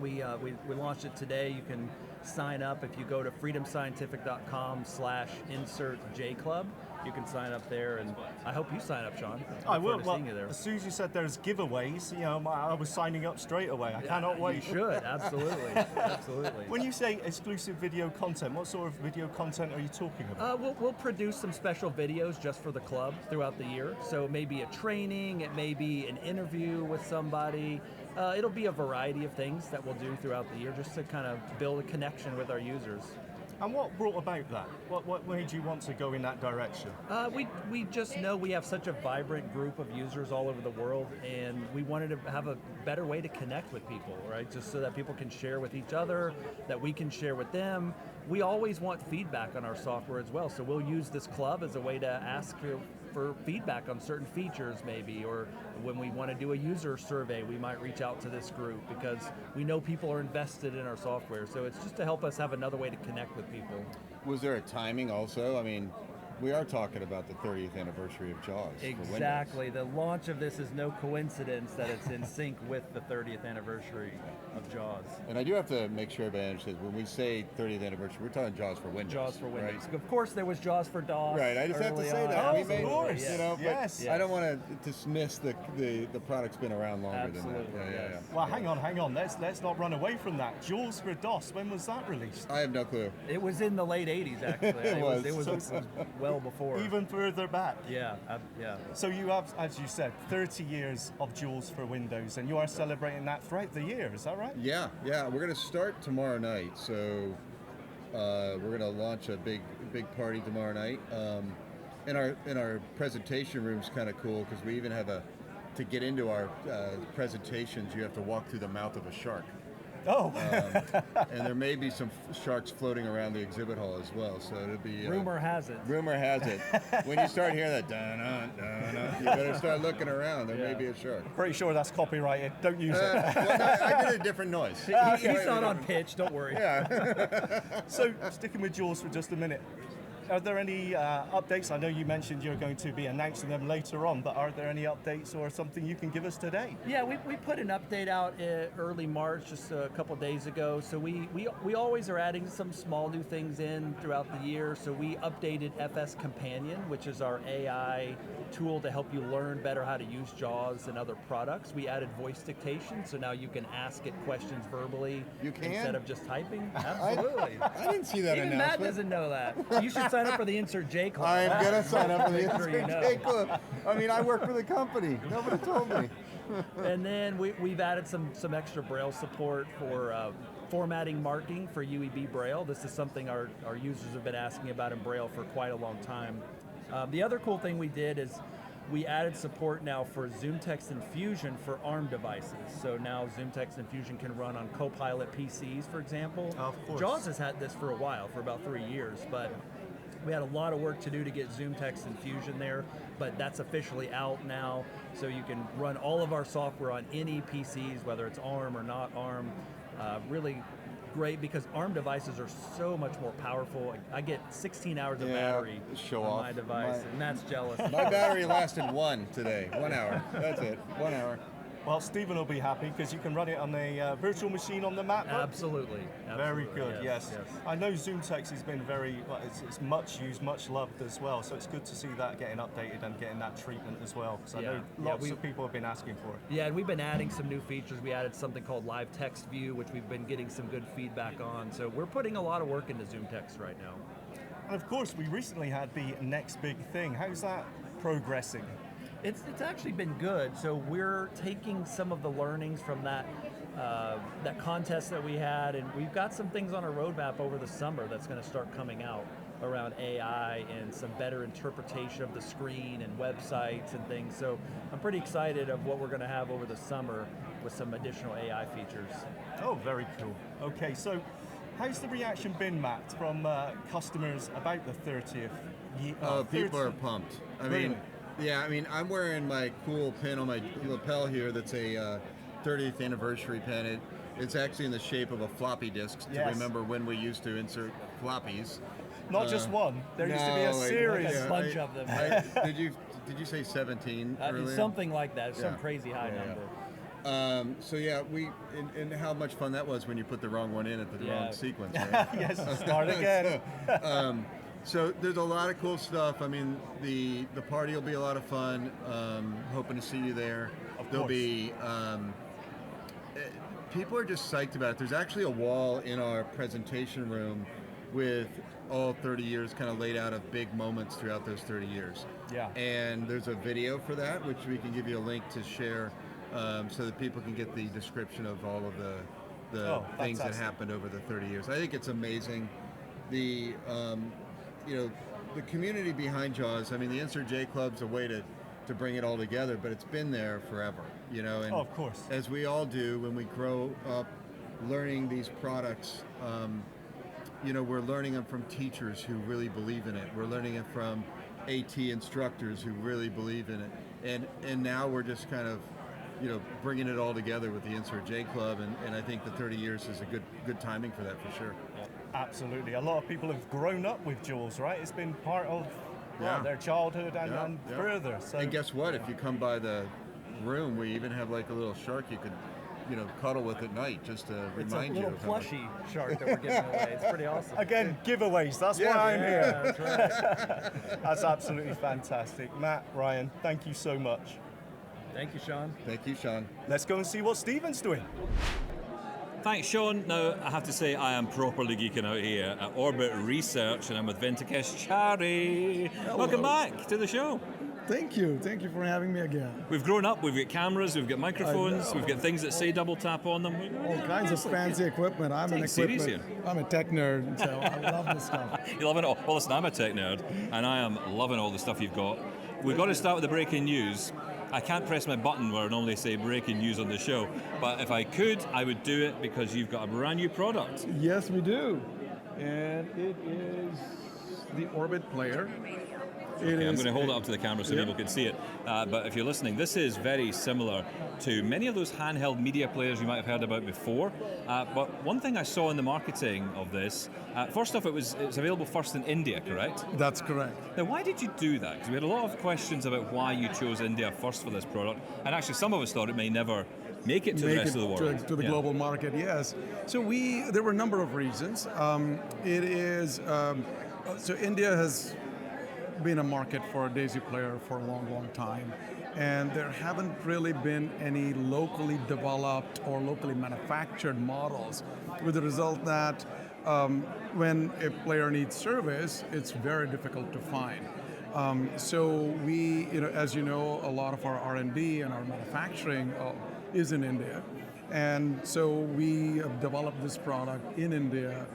we launched it today. You can sign up if you go to freedomscientific.com/insertjclub. You can sign up there, and I hope you sign up, Sean. I will. Well, you there. As soon as you said there's giveaways, I was signing up straight away. I cannot wait. You should, absolutely, absolutely. When you say exclusive video content, what sort of video content are you talking about? We'll produce some special videos just for the club throughout the year. So it may be a training, it may be an interview with somebody. It'll be a variety of things that we'll do throughout the year just to kind of build a connection with our users. And what brought about that? What made you want to go in that direction? We just know we have such a vibrant group of users all over the world, and we wanted to have a better way to connect with people, right? Just so that people can share with each other, that we can share with them. We always want feedback on our software as well, so we'll use this club as a way to ask for feedback on certain features maybe, or when we want to do a user survey, we might reach out to this group because we know people are invested in our software. So it's just to help us have another way to connect with people. Was there a timing also? I mean, we are talking about the 30th anniversary of JAWS. Exactly. The launch of this is no coincidence that it's in sync with the 30th anniversary of JAWS. And I do have to make sure everybody understands, when we say 30th anniversary, we're talking JAWS for Windows. JAWS for Windows. Right? Of course there was JAWS for DOS. Right, I just have to say that. Oh, of course. Yes. I don't want to dismiss the product's been around longer than that. Yeah. Well, hang on. Let's not run away from that. JAWS for DOS, when was that released? I have no clue. It was in the late 80s, actually. It was well before. Even further back. Yeah. So you have, as you said, 30 years of JAWS for Windows, and you are celebrating that throughout the year, is that right? Yeah. We're going to start tomorrow night. So we're going to launch a big party tomorrow night. And our presentation room's kind of cool because we even have to get into our presentations, you have to walk through the mouth of a shark. Oh. And there may be some sharks floating around the exhibit hall as well, so it'll be... Rumor has it. When you start hearing that, dun-dun, you better start looking around. There may be a shark. Pretty sure that's copyrighted. Don't use it. Well, no, I did a different noise. He's not on pitch, don't worry. Yeah. So, sticking with JAWS for just a minute, are there any updates? I know you mentioned you're going to be announcing them later on, but are there any updates or something you can give us today? Yeah, we put an update out early March, just a couple days ago. So we always are adding some small new things in throughout the year. So we updated FS Companion, which is our AI tool to help you learn better how to use JAWS and other products. We added voice dictation, so now you can ask it questions verbally instead of just typing. Absolutely. I didn't see that Even announcement. Matt doesn't know that. You should sign up for the Insert J Club. I'm going to sign up for the Make sure you know. Insert J Club. I mean, I work for the company. Nobody told me. And then we've added some extra Braille support for formatting marking for UEB Braille. This is something our users have been asking about in Braille for quite a long time. The other cool thing we did is we added support now for Zoom Text and Fusion for ARM devices. So now Zoom Text and Fusion can run on Copilot PCs, for example. Of course. JAWS has had this for a while, for about 3 years, but we had a lot of work to do to get Zoom Text and Fusion there, but that's officially out now. So you can run all of our software on any PCs, whether it's ARM or not ARM. Really great because ARM devices are so much more powerful. I get 16 hours of battery show on off. my device, and that's jealous. My battery lasted 1 today, 1 hour. That's it, 1 hour. Well, Stephen will be happy because you can run it on a virtual machine on the MacBook. Absolutely. Very good, yes. yes. I know ZoomText has been it's much used, much loved as well, so it's good to see that getting updated and getting that treatment as well, because I know lots of people have been asking for it. Yeah, and we've been adding some new features. We added something called Live Text View, which we've been getting some good feedback on, so we're putting a lot of work into ZoomText right now. And of course, we recently had the next big thing. How's that progressing? It's actually been good. So we're taking some of the learnings from that that contest that we had, and we've got some things on our roadmap over the summer that's going to start coming out around AI and some better interpretation of the screen and websites and things. So I'm pretty excited of what we're going to have over the summer with some additional AI features. Oh, very cool. Okay, so how's the reaction been, Matt, from customers about the 30th year? People are pumped. I mean, I'm wearing my cool pin on my lapel here that's a 30th anniversary pin. It's actually in the shape of a floppy disk to remember when we used to insert floppies. Not just one. There used to be a series. Like a bunch of them. Did you say 17 earlier? Something like that. Some crazy high number. So and how much fun that was when you put the wrong one in at the wrong sequence, right? Yes, start again. So there's a lot of cool stuff. I mean, the party will be a lot of fun. Hoping to see you there. There'll be people are just psyched about it. There's actually a wall in our presentation room with all 30 years kind of laid out of big moments throughout those 30 years. Yeah. And there's a video for that, which we can give you a link to share so that people can get the description of all of the things that happened over the 30 years. I think it's amazing. The the community behind JAWS, I mean, the Insert J Club's a way to bring it all together, but it's been there forever, and of course, as we all do when we grow up learning these products, we're learning them from teachers who really believe in it. We're learning it from AT instructors who really believe in it, and now we're just kind of bringing it all together with the Insert J Club, and I think the 30 years is a good timing for that for sure. Absolutely. A lot of people have grown up with JAWS, right? It's been part of their childhood and further. So, and guess what? If you come by the room, we even have like a little shark you could cuddle with at night just to remind you. It's a little plushy shark that we're giving away. It's pretty awesome. Again, giveaways. That's why I'm here. That's right. That's absolutely fantastic. Matt, Ryan, thank you so much. Thank you, Sean. Thank you, Sean. Let's go and see what Stephen's doing. Thanks, Sean. Now, I have to say I am properly geeking out here at Orbit Research, and I'm with Venkatesh Chari. Welcome back to the show. Thank you for having me again. We've grown up, we've got cameras, we've got microphones, we've got things that say double tap on them. All kinds of fancy equipment. I'm a tech nerd, so I love this stuff. You love it all? Well, listen, I'm a tech nerd, and I am loving all the stuff you've got. We've got to start with the breaking news. I can't press my button where I normally say breaking news on the show, but if I could, I would do it because you've got a brand new product. Yes, we do. And it is the Orbit player. I'm going to hold it up to the camera so people can see it. But if you're listening, this is very similar to many of those handheld media players you might have heard about before. But one thing I saw in the marketing of this, first off, it's available first in India, correct? That's correct. Now, why did you do that? Because we had a lot of questions about why you chose India first for this product. And actually, some of us thought it may never make it to the rest of the world. To the global market, yes. So there were a number of reasons. So India has been a market for a Daisy player for a long time, and there haven't really been any locally developed or locally manufactured models, with the result that when a player needs service, it's very difficult to find. So we, as you know, a lot of our R&D and our manufacturing is in India, and so we have developed this product in India.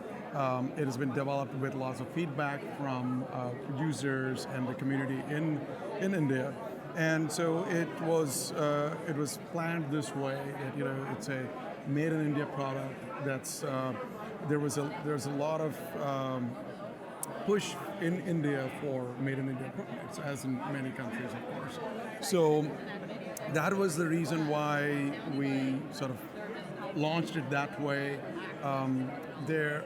It has been developed with lots of feedback from users and the community in India, and so it was planned this way. It's a made in India product. There's a lot of push in India for made in India products, as in many countries, of course. So that was the reason why we sort of launched it that way. The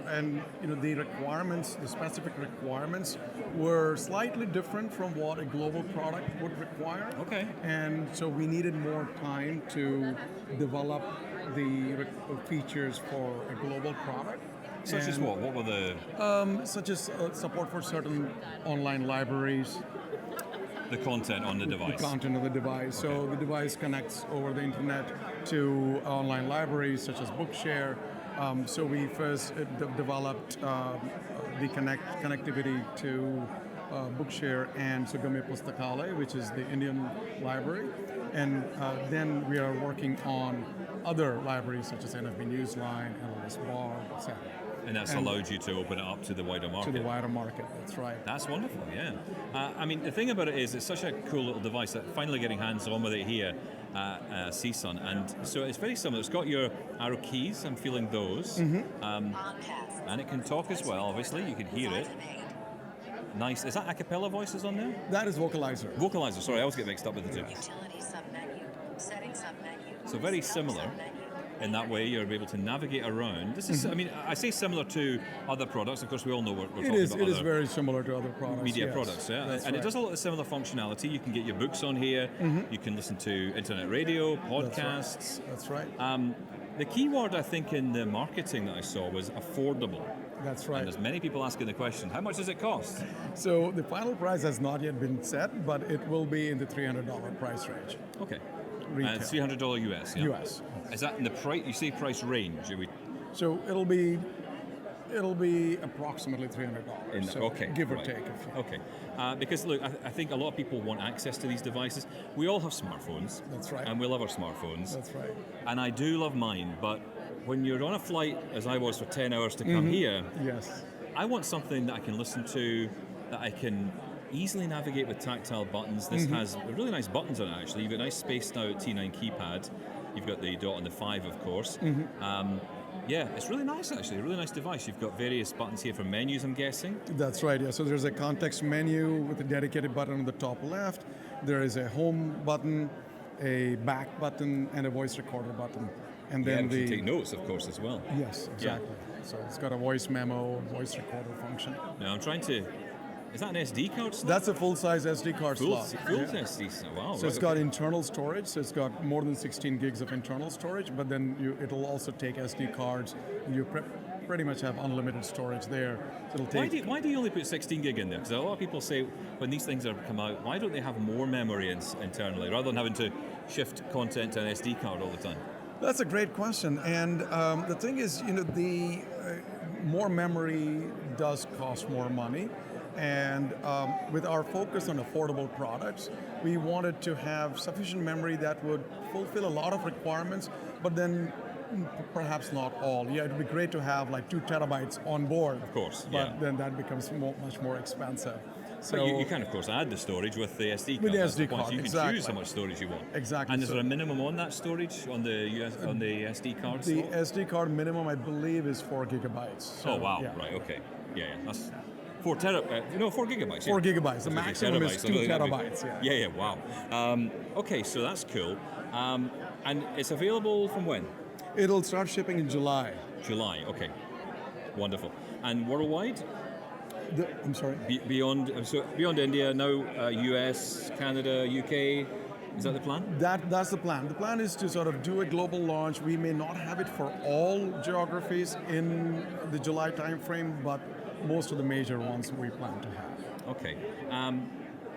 requirements, the specific requirements, were slightly different from what a global product would require. Okay. And so we needed more time to develop the features for a global product. Such as what? What were the... Such as support for certain online libraries. The content on the device. The content of the device. Okay. So the device connects over the internet to online libraries such as Bookshare. So we first developed the connectivity to Bookshare and Sugame Pustakale, which is the Indian library. And then we are working on other libraries such as NFB Newsline, LLS Bar, etc. And that's allowed you to open it up to the wider market. To the wider market, that's right. That's wonderful, yeah. I mean, the thing about it is it's such a cool little device that finally getting hands-on with it here at CSUN. And so it's very similar. It's got your arrow keys, I'm feeling those. And it can talk as well, obviously. You can hear it. Nice. Is that a cappella voices on there? That is Vocalizer. Vocalizer, sorry, I always get mixed up with the two. So very similar. In that way, you're able to navigate around. This is, I mean, I say similar to other products. Of course, we all know what we're talking about. It is very similar to other products. Media products, yeah. That's and right. it does a lot of similar functionality. You can get your books on here. You can listen to internet radio, podcasts. That's right. The key word, I think, in the marketing that I saw was affordable. That's right. And there's many people asking the question, how much does it cost? So the final price has not yet been set, but it will be in the $300 price range. Okay. Retail. And $300 US, yeah? US. Is that in the price? You say price range? So it'll be approximately $300. So okay, give or right. take. Okay, because look, I think a lot of people want access to these devices. We all have smartphones. That's right. And we love our smartphones. That's right. And I do love mine, but when you're on a flight, as I was for 10 hours to come here, yes, I want something that I can listen to, that I can easily navigate with tactile buttons. This has really nice buttons on it, actually. You've got a nice spaced out T9 keypad. You've got the dot and the 5, of course. Yeah, it's really nice, actually. A really nice device. You've got various buttons here for menus, I'm guessing. That's right, yeah. So there's a context menu with a dedicated button on the top left. There is a home button, a back button, and a voice recorder button. And then you can take notes, of course, as well. Yes, exactly. Yeah. So it's got a voice memo, voice recorder function. Now I'm trying to... Is that an SD card slot? That's a full-size SD card slot. Full SD slot, wow. So it's got internal storage, so it's got more than 16 gigs of internal storage, but then it'll also take SD cards, and you pretty much have unlimited storage there. So it'll take... Why do you only put 16 gig in there? Because a lot of people say, when these things come out, why don't they have more memory internally, rather than having to shift content to an SD card all the time? That's a great question, and the thing is, the more memory does cost more money. And with our focus on affordable products, we wanted to have sufficient memory that would fulfill a lot of requirements, but then perhaps not all. Yeah, it would be great to have like 2 terabytes on board. Of course, but then that becomes much more expensive. So but you can, of course, add the storage with the SD card. With the SD card, so you can choose how much storage you want. Exactly. And is there a minimum on that storage on the SD card? The SD card minimum, I believe, is 4 gigabytes. So, oh wow! Yeah. Right. Okay. Yeah. That's 4 gigabytes. 4 gigabytes. The maximum is 2 terabytes. Yeah. Wow. Okay, so that's cool. And it's available from when? It'll start shipping in July. July. Okay. Wonderful. And worldwide? I'm sorry. Beyond India, now US, Canada, UK. Is that the plan? That's the plan. The plan is to sort of do a global launch. We may not have it for all geographies in the July timeframe, but most of the major ones we plan to have. Okay.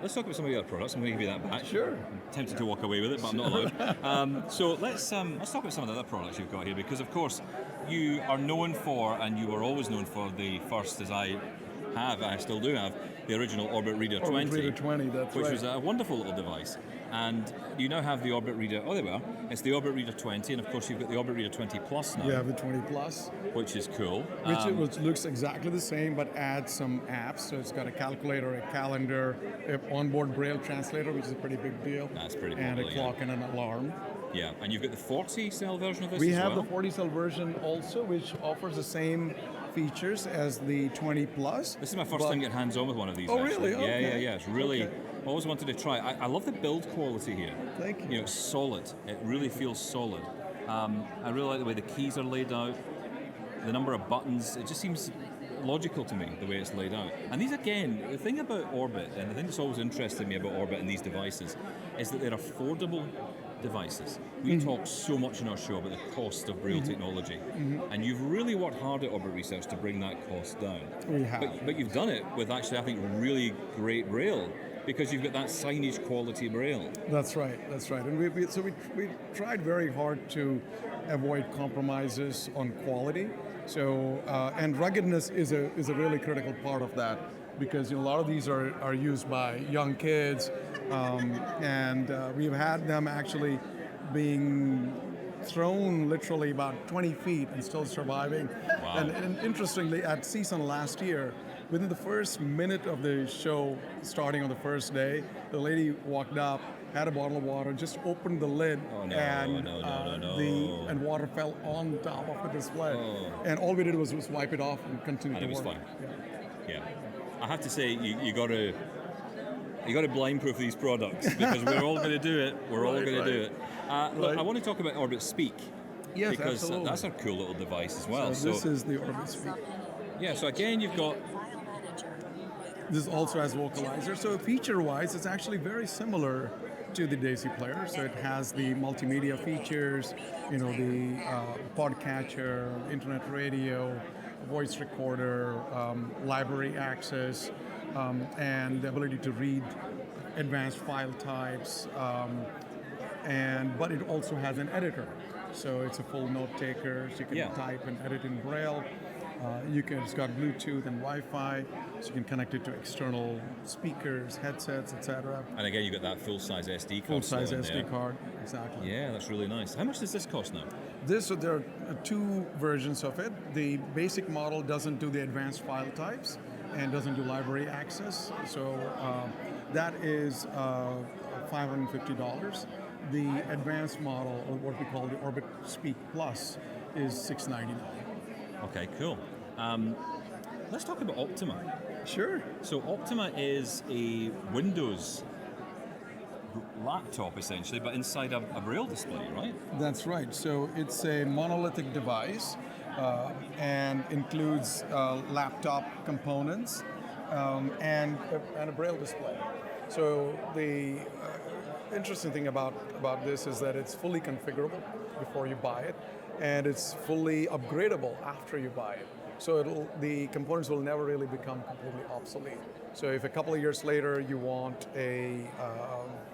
Let's talk about some of the other products. I'm going to give you that back. Sure. I'm tempted to walk away with it, but I'm not allowed. So let's talk about some of the other products you've got here, because of course you are known for, and you were always known for, the first, as I still do have, the original Orbit Reader 20. Orbit Reader 20, that's which right. was a wonderful little device. And you now have the Orbit Reader, oh there we are, it's the Orbit Reader 20, and of course you've got the Orbit Reader 20 Plus now. We have the 20 Plus. Which is cool. Which looks exactly the same, but adds some apps. So it's got a calculator, a calendar, an onboard Braille translator, which is a pretty big deal. That's pretty And popular, a clock and an alarm. Yeah, and you've got the 40-cell version of this We as have well? the 40-cell version also, which offers the same features as the 20 Plus. This is my first time getting hands-on with one of these. Oh, actually. really? Okay. Yeah. It's really, I always wanted to try. I love the build quality here. Thank you. You know, it's solid. It really feels solid. I really like the way the keys are laid out, the number of buttons. It just seems logical to me, the way it's laid out. And these, again, the thing about Orbit, and the thing that's always interested me about Orbit and these devices, is that they're affordable devices. We talk so much in our show about the cost of Braille technology, and you've really worked hard at Orbit Research to bring that cost down. We have. But you've done it with actually, I think, really great Braille, because you've got that signage quality Braille. That's right. And we tried very hard to avoid compromises on quality. So and ruggedness is a really critical part of that, because a lot of these are used by young kids, and we've had them actually being thrown literally about 20 feet and still surviving. Wow. And interestingly, at CSUN last year, within the first minute of the show, starting on the first day, the lady walked up, had a bottle of water, just opened the lid, and water fell on top of the display. And all we did was wipe it off and continue to work. And it was fine. Yeah. I have to say, you got to blind-proof these products, because we're all going to do it. We're all going to do it. Look, I want to talk about Orbit Speak. Yes, because absolutely. that's a cool little device as well. So this is the Orbit Speak. Yeah, so again, you've got... This also has vocalizer. So feature-wise, it's actually very similar to the Daisy player. So it has the multimedia features, the podcatcher, internet radio, voice recorder, library access, and the ability to read advanced file types. But it also has an editor. So it's a full note taker, so you can type and edit in Braille. It's got Bluetooth and Wi-Fi, so you can connect it to external speakers, headsets, etc. And again, you've got that full-size SD card. Full-size SD card, exactly. Yeah, that's really nice. How much does this cost now? So there are two versions of it. The basic model doesn't do the advanced file types and doesn't do library access, so that is $550. The advanced model, or what we call the Orbit Speak Plus, is $699. Okay, cool. Let's talk about Optima. Sure. So Optima is a Windows laptop, essentially, but inside a Braille display, right? That's right. So it's a monolithic device and includes laptop components and a Braille display. So the interesting thing about this is that it's fully configurable before you buy it, and it's fully upgradable after you buy it. So the components will never really become completely obsolete. So if a couple of years later you want a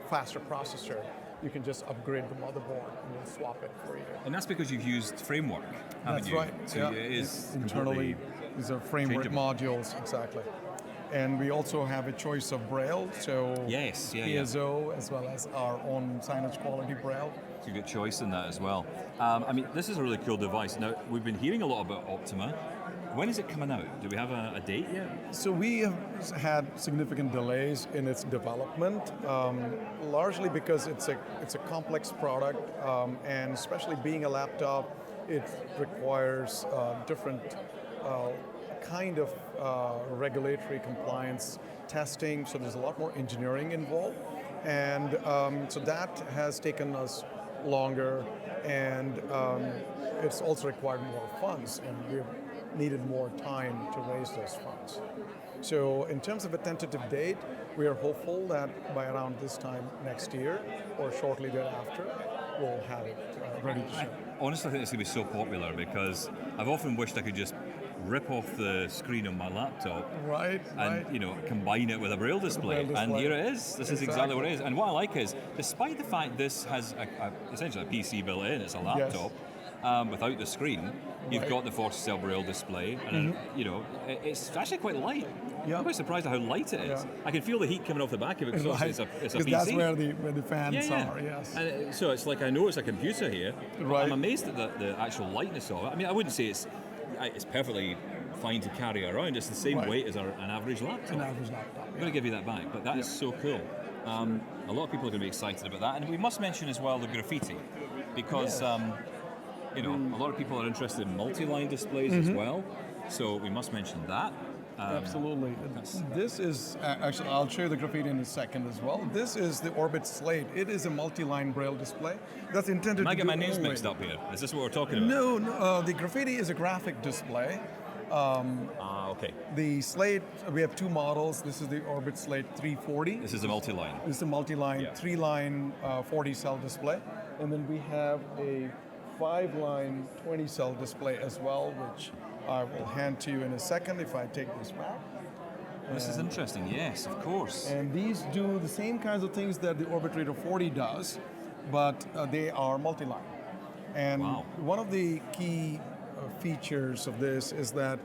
faster processor, you can just upgrade the motherboard and we'll swap it for you. And that's because you've used Framework, haven't you? That's right. So it is internally, these are Framework modules, exactly. And we also have a choice of Braille, so PSO as well as our own signage quality Braille. It's a good choice in that as well. I mean, this is a really cool device. Now, we've been hearing a lot about Optima. When is it coming out? Do we have a date yet? So we have had significant delays in its development, largely because it's a complex product, and especially being a laptop, it requires different kind of regulatory compliance testing, so there's a lot more engineering involved, and so that has taken us longer, and it's also required more funds, and we've needed more time to raise those funds. So in terms of a tentative date, we are hopeful that by around this time next year, or shortly thereafter, we'll have it ready to ship. I honestly think it's going to be so popular because I've often wished I could just rip off the screen on my laptop and combine it with a Braille display. And here it is. This is exactly what it is. And what I like is, despite the fact this has essentially a PC built in, it's a laptop, without the screen, you've got the 40-cell Braille display, and it's actually quite light. I'm quite surprised at how light it is. I can feel the heat coming off the back of it because it's a PC. That's where the fans are, yes. And so it's like, I know it's a computer here, but I'm amazed at the actual lightness of it. I mean, I wouldn't say it's perfectly fine to carry around. It's the same weight as an average laptop. An average laptop. I'm going to give you that back, but that is so cool. A lot of people are going to be excited about that, and we must mention as well the graffiti, because a lot of people are interested in multi-line displays as well. So we must mention that. Absolutely. This is, actually, I'll show you the graffiti in a second as well. This is the Orbit Slate. It is a multi-line Braille display that's intended to I get my names only- mixed up here? Is this what we're talking about? No, the graffiti is a graphic display. Okay. The Slate, we have two models. This is the Orbit Slate 340. This is a multi-line. This is a multi-line, Yeah. 3-line 40-cell display. And then we have a 5-line 20-cell display as well, which I will hand to you in a second if I take this back. This is interesting, yes, of course. And these do the same kinds of things that the Orbit Reader 40 does, but they are multi-line. And Wow. one of the key features of this is that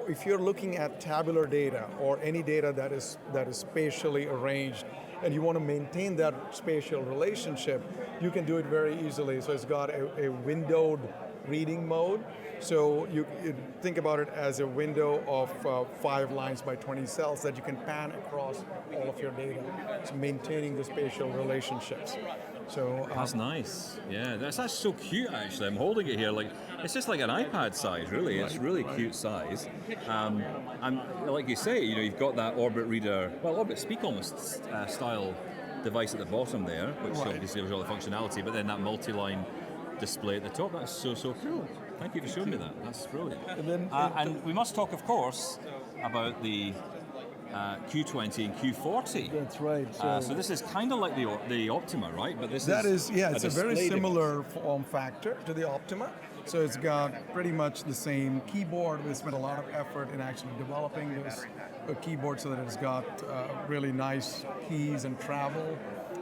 if you're looking at tabular data or any data that is spatially arranged and you want to maintain that spatial relationship, you can do it very easily. So it's got a windowed reading mode. So you think about it as a window of 5 lines by 20 cells that you can pan across all of your data. It's maintaining the spatial relationships. So That's nice. Yeah, that's so cute. Actually, I'm holding it here like it's just like an iPad size. Really, it's really cute size. And like you say, you've got that Orbit Reader, Orbit Speak almost style device at the bottom there, which obviously has all the functionality. But then that multi-line display at the top. That's so cool. Thank you for showing me that. That's brilliant. And we must talk, of course, about the Q20 and Q40. That's right. So this is kind of like the Optima, right? But it's a very similar form factor to the Optima. So it's got pretty much the same keyboard. We spent a lot of effort in actually developing this keyboard so that it's got really nice keys and travel,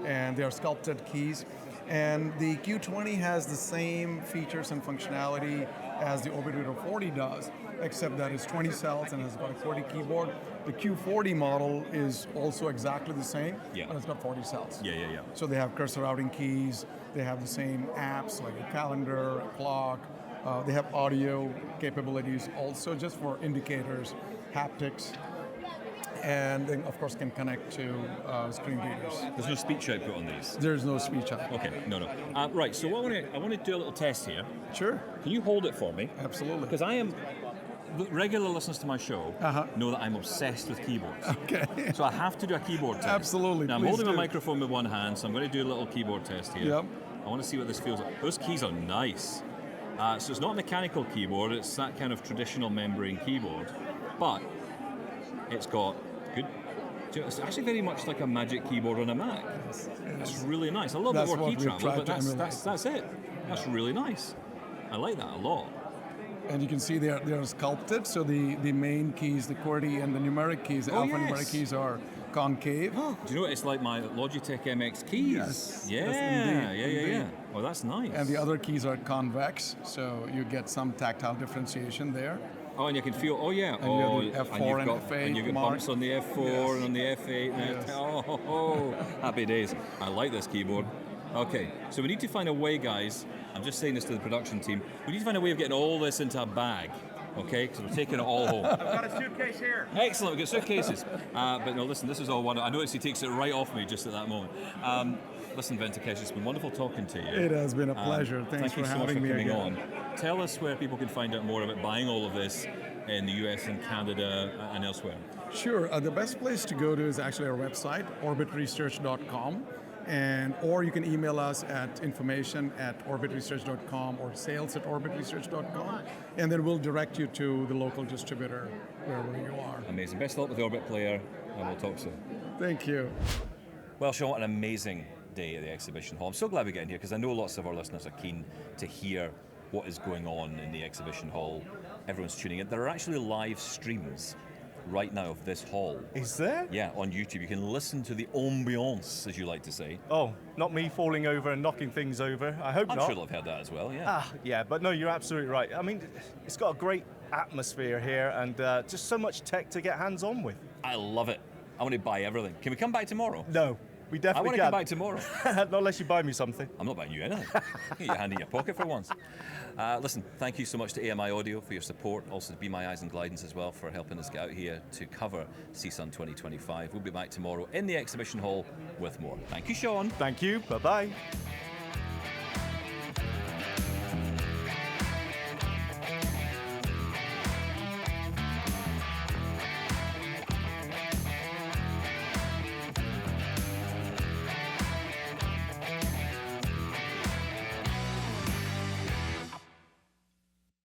and they are sculpted keys. And the Q20 has the same features and functionality as the Orbit Reader 40 does, except that it's 20 cells and has got a 40 keyboard. The Q40 model is also exactly the same, but it's got 40 cells. Yeah. So they have cursor routing keys, they have the same apps like a calendar, a clock, they have audio capabilities also just for indicators, haptics, and then of course can connect to screen readers. There's no speech output on these? There's no speech output. Okay, no. Right, so I want to do a little test here. Sure. Can you hold it for me? Absolutely. Because regular listeners to my show know that I'm obsessed with keyboards. Okay. So I have to do a keyboard test. Absolutely. Now I'm holding my microphone with one hand, so I'm going to do a little keyboard test here. Yep. I want to see what this feels like. Those keys are nice. So it's not a mechanical keyboard, it's that kind of traditional membrane keyboard, but it's got good. It's actually very much like a Magic Keyboard on a Mac. That's really nice. A little bit more key travel, but that's it. That's really nice. I like that a lot. And you can see they are sculpted, so the main keys, the QWERTY and the numeric keys, the alphanumeric keys are concave. Do you know what it's like my Logitech MX keys? Yes. Yeah. Oh, that's nice. And the other keys are convex, so you get some tactile differentiation there. Oh, and you can feel, And you have the F4 and F8 and you get bumps on the F4 and on the F8. And oh, happy days. I like this keyboard. Okay, so we need to find a way, guys, I'm just saying this to the production team, we need to find a way of getting all this into a bag, okay, because we're taking it all home. I've got a suitcase here. Excellent, we've got suitcases. But no, listen, this is all wonderful. I notice he takes it right off me just at that moment. Listen, Venkatesh, it's been wonderful talking to you. It has been a pleasure. Thanks for having me coming again. on. Tell us where people can find out more about buying all of this in the US and Canada and elsewhere. Sure. The best place to go to is actually our website, orbitresearch.com. Or you can email us at information@orbitresearch.com or sales@orbitresearch.com, and then we'll direct you to the local distributor wherever you are. Amazing. Best of luck with the Orbit Player, and we'll talk soon. Thank you. Well, Sean, what an amazing day at the exhibition hall. I'm so glad we got in here because I know lots of our listeners are keen to hear what is going on in the exhibition hall. Everyone's tuning in. There are actually live streams right now of this hall. Is there? Yeah, on YouTube. You can listen to the ambiance, as you like to say. Oh, not me falling over and knocking things over. I hope I'm not. sure they'll have heard that as well, yeah. Yeah, but no, you're absolutely right. I mean, it's got a great atmosphere here and just so much tech to get hands on with. I love it. I want to buy everything. Can we come back tomorrow? No, we definitely I want to come back tomorrow. Not unless you buy me something. I'm not buying you anything. Get your hand in your pocket for once. Listen, thank you so much to AMI Audio for your support, also to BeMyEyes and Glidance as well for helping us get out here to cover CSUN 2025. We'll be back tomorrow in the exhibition hall with more. Thank you, Sean. Thank you. Bye-bye.